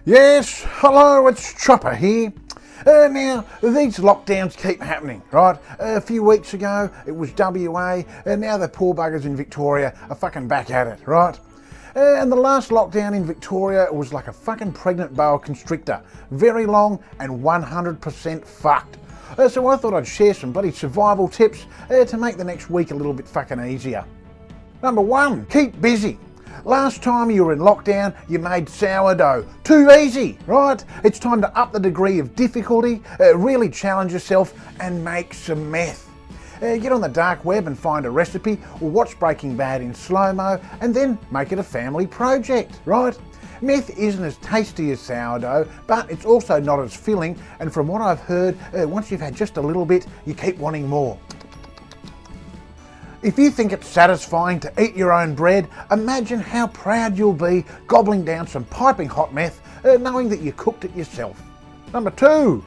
Yes, hello, it's Chopper here. Now, these lockdowns keep happening, right? A few weeks ago, it was WA, and now the poor buggers in Victoria are fucking back at it, right? And the last lockdown in Victoria was like a fucking pregnant boa constrictor. Very long and 100% fucked. So I thought I'd share some bloody survival tips to make the next week a little bit fucking easier. Number 1, keep busy. Last time you were in lockdown, you made sourdough. Too easy, right? It's time to up the degree of difficulty, really challenge yourself and make some meth. Get on the dark web and find a recipe, or watch Breaking Bad in slow-mo, and then make it a family project, right? Meth isn't as tasty as sourdough, but it's also not as filling, and from what I've heard, once you've had just a little bit, you keep wanting more. If you think it's satisfying to eat your own bread, imagine how proud you'll be gobbling down some piping hot meth, knowing that you cooked it yourself. Number 2,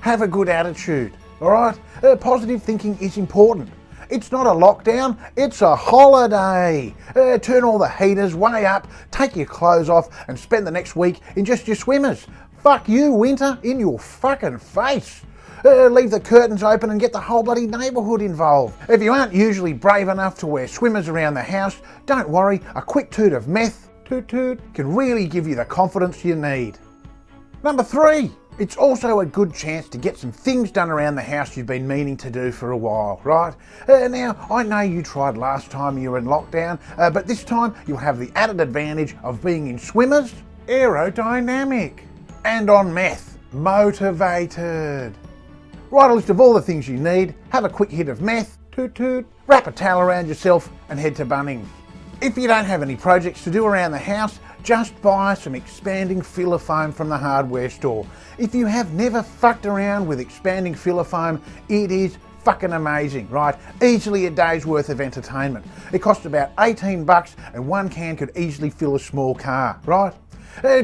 have a good attitude, alright? Positive thinking is important. It's not a lockdown, it's a holiday. Turn all the heaters way up, take your clothes off and spend the next week in just your swimmers. Fuck you, winter, in your fucking face. Leave the curtains open and get the whole bloody neighbourhood involved. If you aren't usually brave enough to wear swimmers around the house, don't worry, a quick toot of meth, toot toot, can really give you the confidence you need. Number 3, it's also a good chance to get some things done around the house you've been meaning to do for a while, right? Now, I know you tried last time you were in lockdown, but this time you'll have the added advantage of being in swimmers, aerodynamic, and on meth, motivated. Write a list of all the things you need, have a quick hit of meth, toot toot, wrap a towel around yourself and head to Bunnings. If you don't have any projects to do around the house, just buy some expanding filler foam from the hardware store. If you have never fucked around with expanding filler foam, it is fucking amazing, right? Easily a day's worth of entertainment. It costs about 18 bucks and one can could easily fill a small car, right?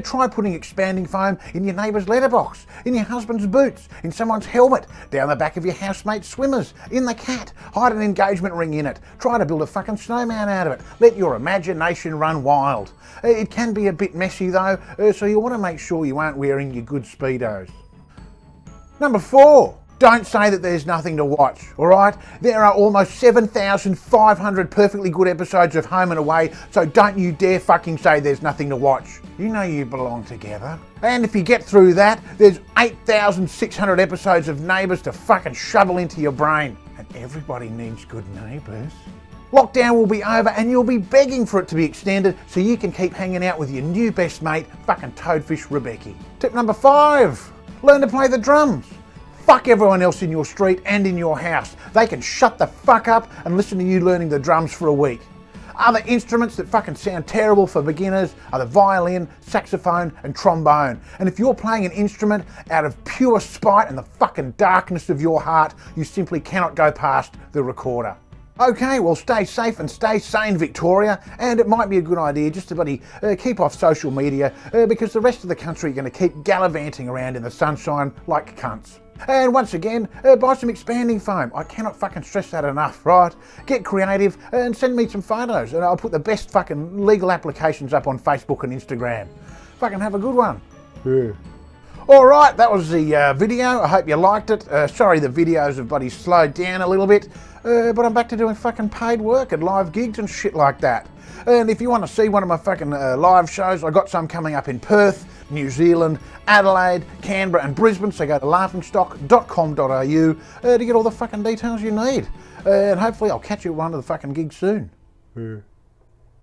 Try putting expanding foam in your neighbour's letterbox, in your husband's boots, in someone's helmet, down the back of your housemate's swimmers, in the cat. Hide an engagement ring in it. Try to build a fucking snowman out of it. Let your imagination run wild. It can be a bit messy though, so you want to make sure you aren't wearing your good Speedos. Number 4. Don't say that there's nothing to watch, alright? There are almost 7,500 perfectly good episodes of Home and Away, so don't you dare fucking say there's nothing to watch. You know you belong together. And if you get through that, there's 8,600 episodes of Neighbours to fucking shovel into your brain. And everybody needs good neighbours. Lockdown will be over and you'll be begging for it to be extended so you can keep hanging out with your new best mate, fucking Toadfish Rebecca. Tip number 5, learn to play the drums. Fuck everyone else in your street and in your house. They can shut the fuck up and listen to you learning the drums for a week. Other instruments that fucking sound terrible for beginners are the violin, saxophone and trombone. And if you're playing an instrument out of pure spite and the fucking darkness of your heart, you simply cannot go past the recorder. Okay, well stay safe and stay sane, Victoria, and it might be a good idea just to keep off social media because the rest of the country are going to keep gallivanting around in the sunshine like cunts. And once again, buy some expanding foam. I cannot fucking stress that enough, right? Get creative and send me some photos and I'll put the best fucking legal applications up on Facebook and Instagram. Fucking have a good one. Yeah. Alright, that was the video. I hope you liked it. Sorry the videos have bloody slowed down a little bit, but I'm back to doing fucking paid work and live gigs and shit like that. And if you want to see one of my fucking live shows, I got some coming up in Perth, New Zealand, Adelaide, Canberra and Brisbane, so go to laughingstock.com.au to get all the fucking details you need. And hopefully I'll catch you at one of the fucking gigs soon. Yeah.